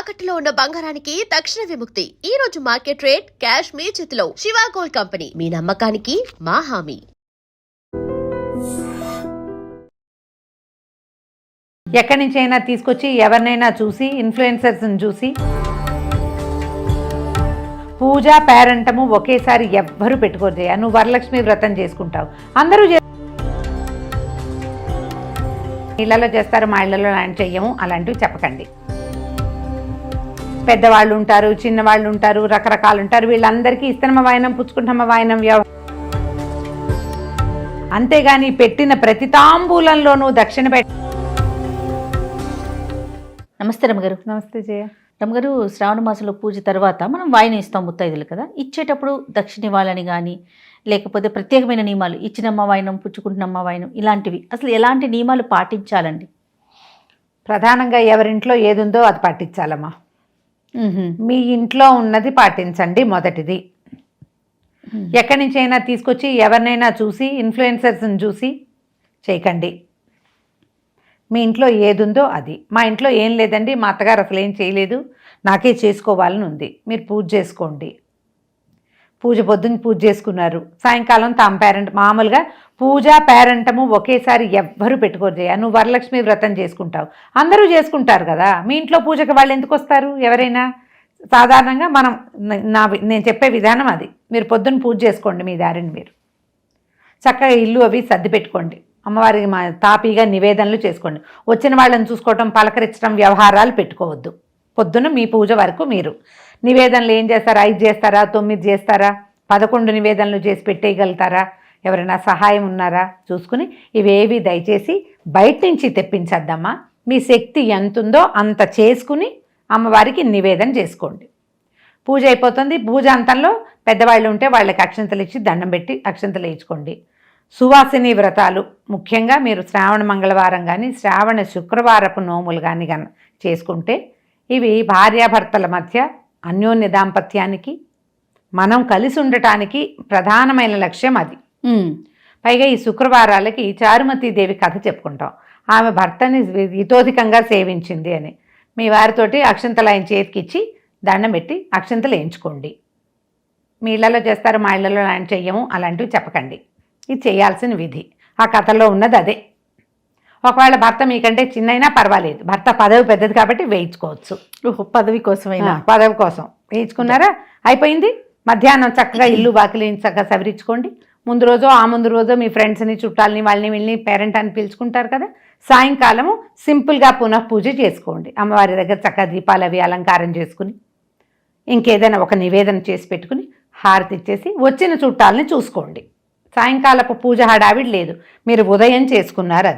తాకట్టులో ఉన్న బంగారానికి తక్షణ విముక్తి. ఈ రోజు మార్కెట్ రేట్ క్యాష్ మీ చేతిలో. శివ గోల్డ్ కంపెనీ, మీ నమ్మకానికి మా హామీ. ఎక్కడి నుంచైనా తీసుకొచ్చి ఎవరినైనా చూసి ఇన్ఫ్లుయెన్సర్స్ని చూసి పూజ పేరంటము ఒకేసారి ఎవ్వరూ పెట్టుకోరు. నువ్వు వరలక్ష్మి వ్రతం చేసుకుంటావు, అందరూ ఇళ్లలో చేస్తారు, మా ఇళ్లలో అలాంటి చెయ్యము, అలాంటివి చెప్పకండి. పెద్దవాళ్ళు ఉంటారు, చిన్నవాళ్ళు ఉంటారు, రకరకాలు ఉంటారు. వీళ్ళందరికీ ఇస్తనమ్మ వాయనం పుచ్చుకుంటమ్మ వాయనం అంతేగాని పెట్టిన ప్రతి తాంబూలంలోనూ దక్షిణ నమస్తే రమ్మగారు. నమస్తే జయ. రమ్మగారు, శ్రావణ మాసంలో పూజ తర్వాత మనం వాయిన ఇస్తాం ముత్తైదులు కదా, ఇచ్చేటప్పుడు దక్షిణ ఇవ్వాలని కానీ లేకపోతే ప్రత్యేకమైన నియమాలు, ఇచ్చినమ్మ వాయనం పుచ్చుకుంటున్నమ్మ వాయనం ఇలాంటివి అసలు ఎలాంటి నియమాలు పాటించాలండి? ప్రధానంగా ఎవరింట్లో ఏది ఉందో అది పాటించాలమ్మా. మీ ఇంట్లో ఉన్నది పాటించండి. మొదటిది, ఎక్కడి నుంచైనా తీసుకొచ్చి ఎవరినైనా చూసి ఇన్ఫ్లుయెన్సర్స్ని చూసి చేయకండి. మీ ఇంట్లో ఏది ఉందో అది. మా ఇంట్లో ఏం లేదండి, మా అత్తగారు అసలు ఏం చేయలేదు, నాకే చేసుకోవాలని ఉంది, మీరు పూజ చేసుకోండి. పూజ పొద్దున్న పూజ చేసుకున్నారు, సాయంకాలం తాము పేరెంట్ మామూలుగా పూజ పేరంటము ఒకేసారి ఎవ్వరూ పెట్టుకోరు. నువ్వు వరలక్ష్మి వ్రతం చేసుకుంటావు, అందరూ చేసుకుంటారు కదా, మీ ఇంట్లో పూజకి వాళ్ళు ఎందుకు వస్తారు? ఎవరైనా సాధారణంగా నేను చెప్పే విధానం అది. మీరు పొద్దున్న పూజ చేసుకోండి, మీ దారిని మీరు చక్కగా ఇల్లు అవి సర్ది పెట్టుకోండి, అమ్మవారికి తాపీగా నివేదనలు చేసుకోండి. వచ్చిన వాళ్ళని చూసుకోవటం, పలకరించడం, వ్యవహారాలు పెట్టుకోవద్దు. పొద్దున్న మీ పూజ వరకు మీరు నివేదనలు ఏం చేస్తారా? 5 చేస్తారా, 9 చేస్తారా, 11 నివేదనలు చేసి పెట్టేయగలుగుతారా? ఎవరైనా సహాయం ఉన్నారా చూసుకుని ఇవేవి దయచేసి బయట నుంచి తెప్పించద్దమ్మా. మీ శక్తి ఎంతుందో అంత చేసుకుని అమ్మవారికి నివేదన చేసుకోండి. పూజ అయిపోతుంది. పూజ అంతంలో పెద్దవాళ్ళు ఉంటే వాళ్ళకి అక్షంతలు ఇచ్చి దండం పెట్టి అక్షంతలు వేయించుకోండి. సువాసిని వ్రతాలు ముఖ్యంగా మీరు శ్రావణ మంగళవారం కానీ శ్రావణ శుక్రవారపు నోములు కానీ చేసుకుంటే ఇవి భార్యాభర్తల మధ్య అన్యోన్య దాంపత్యానికి, మనం కలిసి ఉండటానికి ప్రధానమైన లక్ష్యం అది. పైగా ఈ శుక్రవారాలకి చారుమతీదేవి కథ చెప్పుకుంటాం. ఆమె భర్తని ఇతోధికంగా సేవించింది అని. మీ వారితోటి అక్షంతలు ఆయన చేతికిచ్చి దండం పెట్టి అక్షంతలు వేయించుకోండి. మీ ఇళ్లలో చేస్తారు, మా ఇళ్లలో ఆయన చెయ్యము, అలాంటివి చెప్పకండి. ఇది చేయాల్సిన విధి. ఆ కథలో ఉన్నది అదే. ఒకవేళ భర్త మీకంటే చిన్నైనా పర్వాలేదు, భర్త పదవి పెద్దది కాబట్టి వేయించుకోవచ్చు. పదవి కోసమైనా, పదవి కోసం వేయించుకున్నారా, అయిపోయింది. మధ్యాహ్నం చక్కగా ఇల్లు బాకిలి చక్కగా సవరించుకోండి. ముందు రోజో ఆ ముందు రోజో మీ ఫ్రెండ్స్ని, చుట్టాలని, వాళ్ళని వీళ్ళని పేరెంట్ అని పిలుచుకుంటారు కదా, సాయంకాలము సింపుల్గా పునః పూజ చేసుకోండి. అమ్మవారి దగ్గర చక్కగా దీపాలు అవి అలంకారం చేసుకుని ఇంకేదైనా ఒక నివేదన చేసి పెట్టుకుని హారతి ఇచ్చేసి వచ్చిన చుట్టాలని చూసుకోండి. సాయంకాలపు పూజ హడావిడి లేదు, మీరు ఉదయం చేసుకున్నారు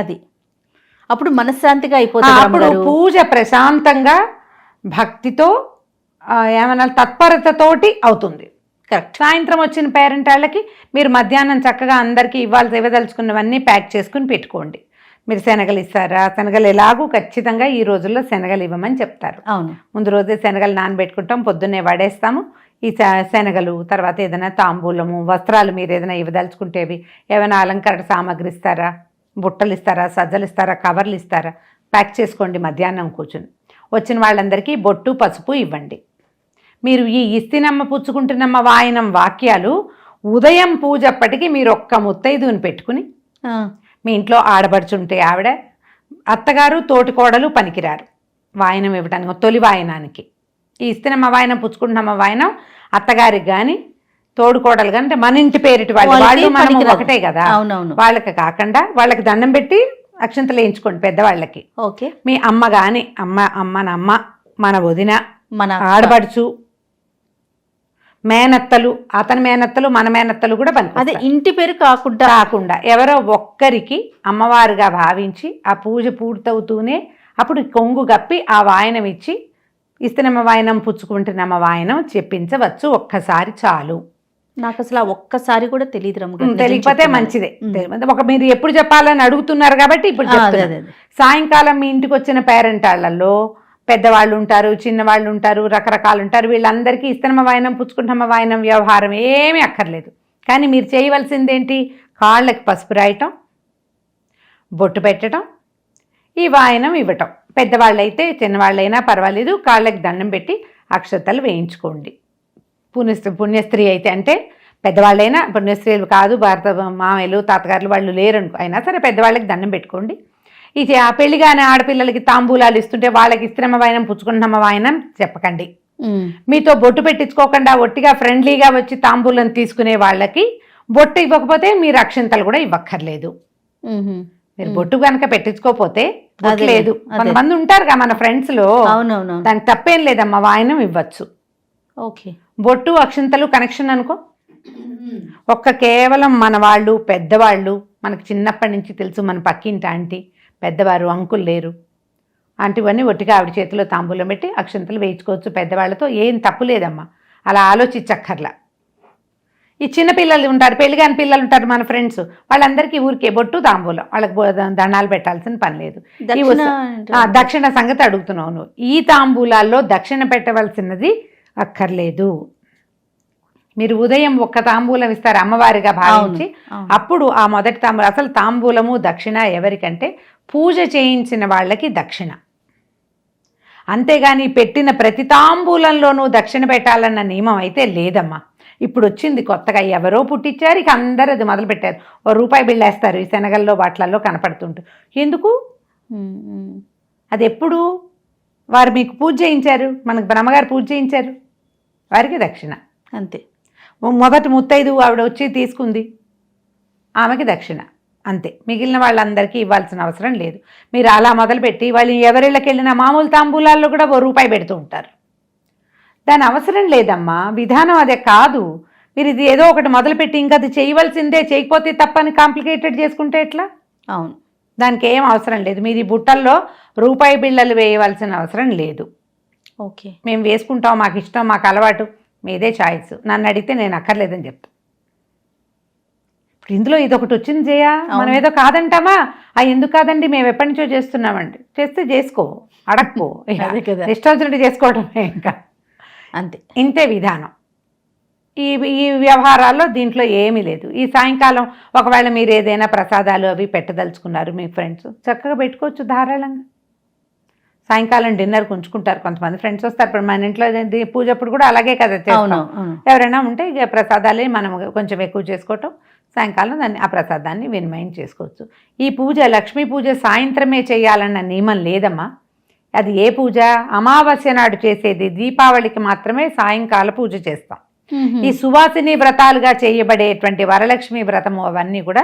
అది అప్పుడు మనశ్శాంతిగా అయిపోతుంది. అప్పుడు పూజ ప్రశాంతంగా భక్తితో ఏమన్నా తత్పరతతోటి అవుతుంది. కరెక్ట్. సాయంత్రం వచ్చిన పేరెంట్ వాళ్ళకి మీరు మధ్యాహ్నం చక్కగా అందరికీ ఇవ్వదలుచుకున్నవన్నీ ప్యాక్ చేసుకుని పెట్టుకోండి. మీరు శనగలు ఇస్తారా? శనగలు ఎలాగూ ఖచ్చితంగా ఈ రోజుల్లో శనగలు ఇవ్వమని చెప్తారు. అవును, ముందు రోజే శనగలు నానబెట్టుకుంటాం, పొద్దున్నే వడేస్తాము. ఈ శనగలు తర్వాత ఏదైనా తాంబూలము, వస్త్రాలు మీరు ఏదైనా ఇవ్వదలుచుకుంటేవి, ఏమైనా అలంకరణ సామాగ్రి ఇస్తారా, బుట్టలు ఇస్తారా, సజ్జలు ఇస్తారా, కవర్లు ఇస్తారా, ప్యాక్ చేసుకోండి. మధ్యాహ్నం కూర్చుని వచ్చిన వాళ్ళందరికీ బొట్టు పసుపు ఇవ్వండి. మీరు ఈ ఇస్తినమ్మ పుచ్చుకుంటున్నమ్మ వాయనం వాక్యాలు ఉదయం పూజ అప్పటికి మీరు ఒక్క ముత్తైదుని పెట్టుకుని, మీ ఇంట్లో ఆడబడుచుంటే ఆవిడ, అత్తగారు, తోటి కోడలు పనికిరారు వాయనం ఇవ్వడానికి, తొలి వాయనానికి. ఈ ఇస్తినమ్మ వాయనం పుచ్చుకుంటున్నమ్మ వాయనం అత్తగారికి కానీ తోడుకోడలు కానీ, అంటే మన ఇంటి పేరిటి వాళ్ళు మనం ఒకటే కదా, వాళ్ళకి కాకుండా వాళ్ళకి దండం పెట్టి అక్షంతలు వేయించుకోండి పెద్దవాళ్ళకి. ఓకే. మీ అమ్మ కానీ అమ్మ, మన వదిన, మన ఆడబడుచు, మేనత్తలు, అతని మేనత్తలు, మన మేనత్తలు కూడా పని. అదే ఇంటి పేరు కాకుండా ఎవరో ఒక్కరికి అమ్మవారుగా భావించి ఆ పూజ పూర్తవుతూనే అప్పుడు కొంగు గప్పి ఆ వాయనం ఇచ్చి ఇస్తనమ్మ వాయనం పుచ్చుకుంటున్నమ్మ వాయనం చెప్పించవచ్చు. ఒక్కసారి చాలు. నాకు అసలు ఆ ఒక్కసారి కూడా తెలియదు రమ్మ. తెలియకపోతే మంచిదే. మీరు ఎప్పుడు చెప్పాలని అడుగుతున్నారు కాబట్టి ఇప్పుడు చెప్తాను. సాయంకాలం మీ ఇంటికి వచ్చిన పేరెంట్ వాళ్ళల్లో పెద్దవాళ్ళు ఉంటారు, చిన్నవాళ్ళు ఉంటారు, రకరకాలు ఉంటారు. వీళ్ళందరికీ ఇస్తనమ్మ వాయనం పుచ్చుకుంటున్నమ్మ వాయనం వ్యవహారం ఏమీ అక్కర్లేదు. కానీ మీరు చేయవలసింది ఏంటి? కాళ్ళకి పసుపు రాయటం, బొట్టు పెట్టడం, ఈ వాయనం ఇవ్వటం. పెద్దవాళ్ళైతే చిన్నవాళ్ళైనా పర్వాలేదు, కాళ్ళకి దండం పెట్టి అక్షతలు వేయించుకోండి. పుణ్యస్త్రీ అయితే, అంటే పెద్దవాళ్ళైనా, పుణ్యస్త్రీలు కాదు, భారత మామయ్యలు తాతగారులు వాళ్ళు లేరనుకో, అయినా సరే పెద్దవాళ్ళకి దండం పెట్టుకోండి. ఇది ఆ పెళ్లిగానే ఆడపిల్లలకి తాంబూలాలు ఇస్తుంటే వాళ్ళకి ఇస్త్రమ వాయనం పుచ్చుకుంటున్నమ్మ వాయనం చెప్పకండి. మీతో బొట్టు పెట్టించుకోకుండా ఒట్టిగా ఫ్రెండ్లీగా వచ్చి తాంబూలం తీసుకునే వాళ్ళకి బొట్టు ఇవ్వకపోతే మీరు అక్షంతలు కూడా ఇవ్వక్కర్లేదు. మీరు బొట్టు కనుక పెట్టించుకోకపోతే బొట్టు లేదు. కొంతమంది ఉంటారుగా మన ఫ్రెండ్స్ లో, దానికి తప్పేం లేదమ్మా, వాయనం ఇవ్వచ్చు. ఓకే, బొట్టు అక్షంతలు కనెక్షన్ అనుకో. కేవలం మన వాళ్ళు పెద్దవాళ్ళు, మనకు చిన్నప్పటి నుంచి తెలుసు, మన పక్కింటి ఆంటీ, పెద్దవారు అంకుల్ లేరు, ఆంటీవన్నీ ఒట్టిగా ఆవిడ చేతిలో తాంబూలం పెట్టి అక్షంతలు వేయించుకోవచ్చు. పెద్దవాళ్ళతో ఏం తప్పు లేదమ్మా, అలా ఆలోచించక్కర్లా. ఈ చిన్నపిల్లలు ఉంటారు, పెళ్ళిగాని పిల్లలు ఉంటారు మన ఫ్రెండ్స్, వాళ్ళందరికీ ఊరికే బొట్టు తాంబూలం, వాళ్ళకి దండాలు పెట్టాల్సిన పని లేదు. దక్షిణ సంగతి అడుగుతున్నావు నువ్వు. ఈ తాంబూలాల్లో దక్షిణ పెట్టవలసినది అక్కర్లేదు. మీరు ఉదయం ఒక్క తాంబూలం ఇస్తారు అమ్మవారిగా భావించి, అప్పుడు ఆ మొదటి తాంబూలం, అసలు తాంబూలము దక్షిణ ఎవరికంటే పూజ చేయించిన వాళ్ళకి దక్షిణ. అంతేగాని పెట్టిన ప్రతి తాంబూలంలోనూ దక్షిణ పెట్టాలన్న నియమం అయితే లేదమ్మా. ఇప్పుడు వచ్చింది కొత్తగా, ఎవరో పుట్టించారు, ఇక అందరూ అది మొదలు పెట్టారు. ₹1 బిళ్ళేస్తారు ఈ శనగల్లో వాటిలలో కనపడుతుంటూ. ఎందుకు? అది ఎప్పుడు వారు మీకు పూజ చేయించారు, మనకు బ్రహ్మగారు పూజ చేయించారు, వారికి దక్షిణ అంతే. మొదటి ముత్తైదు ఆవిడ వచ్చి తీసుకుంది, ఆమెకి దక్షిణ అంతే. మిగిలిన వాళ్ళందరికీ ఇవ్వాల్సిన అవసరం లేదు. మీరు అలా మొదలుపెట్టి వాళ్ళు ఎవరిళ్ళకి వెళ్ళినా మామూలు తాంబూలాల్లో కూడా ₹1 పెడుతూ ఉంటారు. దాని అవసరం లేదమ్మా, విధానం అదే కాదు. మీరు ఇది ఏదో ఒకటి మొదలుపెట్టి ఇంకా అది చేయవలసిందే, చేయకపోతే తప్పని కాంప్లికేటెడ్ చేసుకుంటే ఎట్లా? అవును, దానికి ఏం అవసరం లేదు. మీరు ఈ బుట్టల్లో ₹1 బిళ్ళలు వేయవలసిన అవసరం లేదు. ఓకే, మేము వేసుకుంటాం, మాకు ఇష్టం, మాకు అలవాటు, మీదే చాయిస్. నన్ను అడిగితే నేను అక్కర్లేదని చెప్తా. ఇప్పుడు ఇందులో ఇదొకటి వచ్చింది జయ, మనం ఏదో కాదంటామా? ఎందుకు కాదండి, మేము ఎప్పటి నుంచో చేస్తున్నామండి. చేస్తే చేసుకో, అడక్కో, ఇష్టం వచ్చినట్టు చేసుకోవడమే ఇంకా అంతే. ఇంతే విధానం. ఈ వ్యవహారాల్లో దీంట్లో ఏమీ లేదు. ఈ సాయంకాలం ఒకవేళ మీరు ఏదైనా ప్రసాదాలు అవి పెట్టదలుచుకున్నారు, మీ ఫ్రెండ్స్ చక్కగా పెట్టుకోవచ్చు ధారాళంగా. సాయంకాలం డిన్నర్కి ఉంచుకుంటారు కొంతమంది ఫ్రెండ్స్ వస్తారు. ఇప్పుడు మన ఇంట్లో పూజ అప్పుడు కూడా అలాగే కదా చేస్తాం. ఎవరైనా ఉంటే ఇక ప్రసాదాలే మనం కొంచెం ఎక్కువ చేసుకోవటం, సాయంకాలం దాన్ని ఆ ప్రసాదాన్ని వినిమయం చేసుకోవచ్చు. ఈ పూజ లక్ష్మీ పూజ సాయంత్రమే చేయాలన్న నియమం లేదమ్మా. అది ఏ పూజ? అమావాస్య నాడు చేసేది. దీపావళికి మాత్రమే సాయంకాల పూజ చేస్తాం. ఈ సువాసిని వ్రతాలుగా చేయబడేటువంటి వరలక్ష్మి వ్రతము అవన్నీ కూడా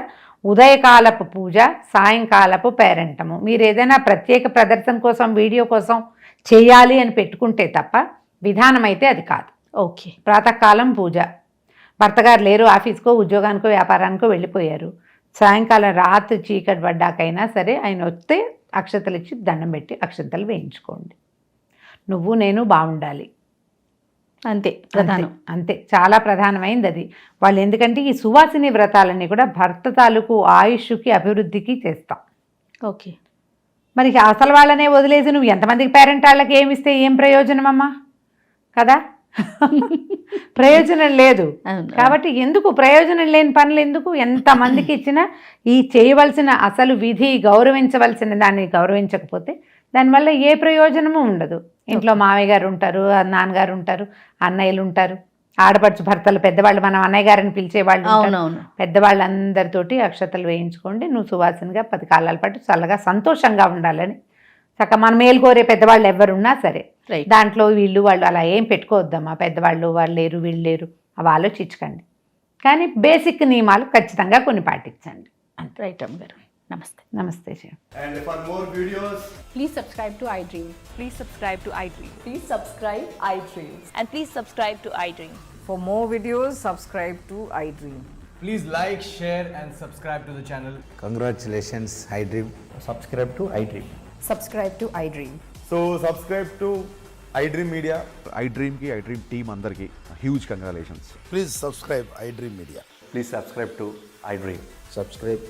ఉదయకాలపు పూజ, సాయంకాలపు పేరంటము. మీరు ఏదైనా ప్రత్యేక ప్రదర్శన కోసం, వీడియో కోసం చేయాలి అని పెట్టుకుంటే తప్ప విధానం అయితే అది కాదు. ఓకే, ప్రాతకాలం పూజ, భర్తగారు లేరు, ఆఫీస్కో ఉద్యోగానికో వ్యాపారానికో వెళ్ళిపోయారు, సాయంకాలం రాత్రి చీకటి పడ్డాకైనా సరే ఆయన వస్తే అక్షతలు ఇచ్చి దండం పెట్టి అక్షతలు వేయించుకోండి. నువ్వు నేను బాగుండాలి, అంతే ప్రధానం. అంతే, చాలా ప్రధానమైంది అది. వాళ్ళు ఎందుకంటే ఈ సువాసిని వ్రతాలన్నీ కూడా భర్త తాలూకు ఆయుష్కి అభివృద్ధికి చేస్తాం. ఓకే, మరి అసలు వాళ్ళనే వదిలేసి నువ్వు ఎంతమందికి పేరెంట్ వాళ్ళకి ఏమిస్తే ఏం ప్రయోజనం అమ్మా కదా? ప్రయోజనం లేదు. కాబట్టి ఎందుకు ప్రయోజనం లేని పనులు ఎందుకు? ఎంతమందికి ఇచ్చినా ఈ చేయవలసిన అసలు విధి, గౌరవించవలసిన దాన్ని గౌరవించకపోతే దానివల్ల ఏ ప్రయోజనము ఉండదు. ఇంట్లో మావయ్య గారు ఉంటారు, నాన్నగారు ఉంటారు, అన్నయ్యలు ఉంటారు, ఆడపడుచు భర్తలు, పెద్దవాళ్ళు, మనం అన్నయ్య గారిని పిలిచేవాళ్ళు, పెద్దవాళ్ళందరితోటి అక్షతలు వేయించుకోండి. నువ్వు సువాసనగా 10 కాలాల పాటు చల్లగా సంతోషంగా ఉండాలని. చక్కగా మన మేలు కోరే పెద్దవాళ్ళు ఎవరున్నా సరే దాంట్లో వీళ్ళు వాళ్ళు అలా ఏం పెట్టుకోవద్దమ్మా. పెద్దవాళ్ళు వాళ్ళు లేరు, వీళ్ళు లేరు, అవి ఆలోచించకండి. కానీ బేసిక్ నియమాలు ఖచ్చితంగా కొన్ని పాటించండి. రైట్ అమ్మగారు, నమస్తే. నమస్తే. And for more videos, please subscribe to iDream. Please subscribe to iDream. Please subscribe iDream. And please subscribe to iDream. For more videos, subscribe to iDream. please like, share and subscribe to the channel. Congratulations, iDream. Subscribe to iDream. Subscribe to iDream. So subscribe to iDream Media. iDream team andarki huge congratulations. Please subscribe iDream Media. Please subscribe to iDream. Subscribe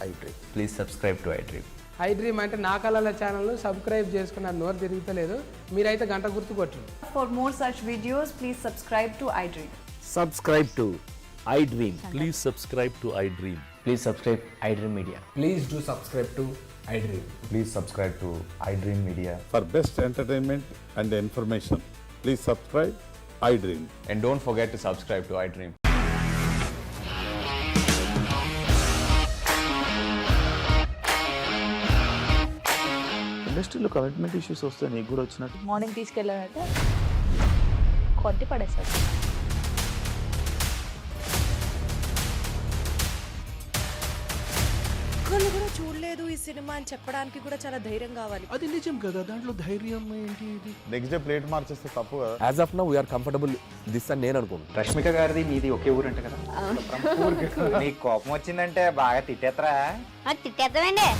iDream. Please subscribe to iDream. iDream అంటే నా కళల ఛానల్ను subscribe చేసుకున్న నోరు తిరుగుతలేదు, మీరైతే గంట గుర్తు కొట్టండి. For more such videos, please subscribe to iDream. Subscribe to iDream. Please subscribe to iDream. Please subscribe iDream Media. Please do subscribe to iDream. Please subscribe to iDream Media. For best entertainment and information, please subscribe iDream. And don't forget to subscribe to iDream. ఇండస్ట్రీలో commitment issues వస్తే నీకు కూడా వచ్చినట్టు morning తీసుకెళ్ళాలంటే కొట్టి పడేసాడు. ఒక్కళ్ళు కూడా చూడలేదు ఈ సినిమా అని చెప్పడానికి కూడా చాలా ధైర్యం కావాలి. అది నిజం కదా, దాంట్లో ధైర్యం ఏంటి ఇది? నెక్స్ట్ డే ప్లేట్ మార్చేస్తే తప్పు కదా. As of now we are comfortable this అని నేను అనుకుంటున్నాను. రష్మిక గారిది మీది ఒకే ఊరంట కదా. నీకు కోపం వచ్చిందంటే బాగా తిట్టేత్తరా? తిట్టేద్దామండి.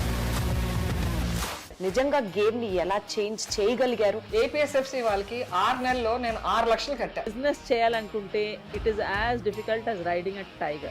నిజంగా గేమ్ ని ఎలా చేంజ్ చేయగలిగారు? ఏపీఎస్ఎఫ్సి వాళ్ళకి 6 నెలల్లో నేను 6 లక్షలు కట్టా. బిజినెస్ చేయాలనుకుంటే it is as difficult as riding a tiger.